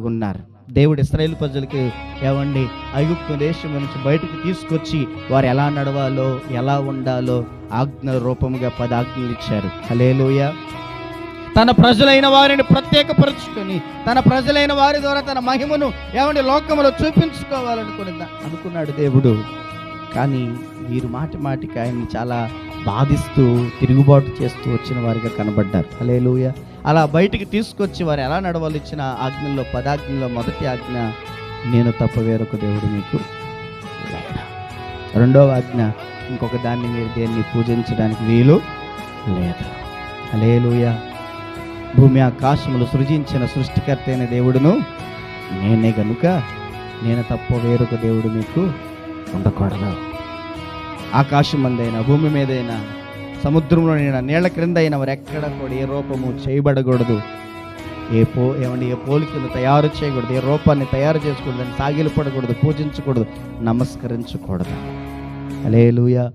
ఉన్నారు. దేవుడు ఇశ్రాయేలు ప్రజలకి ఏమండి ఐగుప్తు దేశం నుంచి బయటకు తీసుకొచ్చి వారు ఎలా నడవాలో ఎలా ఉండాలో ఆజ్ఞల రూపముగా 10 ఆజ్ఞలు ఇచ్చారు. హల్లెలూయా. తన ప్రజలైన వారిని ప్రత్యేకపరుచుకొని తన ప్రజలైన వారి ద్వారా తన మహిమను ఏమండి లోకములో అనుకున్నాడు దేవుడు. కానీ వీరు మాటి మాటికి ఆయన్ని చాలా బాధిస్తూ తిరుగుబాటు చేస్తూ వచ్చిన వారిగా కనబడ్డారు. హల్లెలూయా. అలా బయటికి తీసుకొచ్చి వారు ఎలా నడవాలి ఇచ్చిన ఆజ్ఞల్లో 10 ఆజ్ఞల్లో మొదటి ఆజ్ఞ, నేను తప్ప వేరొక దేవుడు మీకు లేడు. రెండవ ఆజ్ఞ, ఇంకొక దాన్ని మీరు దేన్ని పూజించడానికి వీలు లేదు. హల్లెలూయా. భూమి ఆకాశములు సృజించిన సృష్టికర్త అయిన దేవుడును నేనే గనుక నేను తప్ప వేరొక దేవుడు మీకు ఉండకూడదు. ఆకాశం మందైనా భూమి మీదైనా సముద్రంలోనైనా నీళ్ల క్రింద అయినా వారు ఎక్కడ కూడా ఏ రూపము చేయబడకూడదు. ఏ పోలికను తయారు చేయకూడదు. ఏ రూపాన్ని తయారు చేసుకోకూడదు. దాన్ని సాగిలపడకూడదు, పూజించకూడదు, నమస్కరించకూడదు. హల్లెలూయా.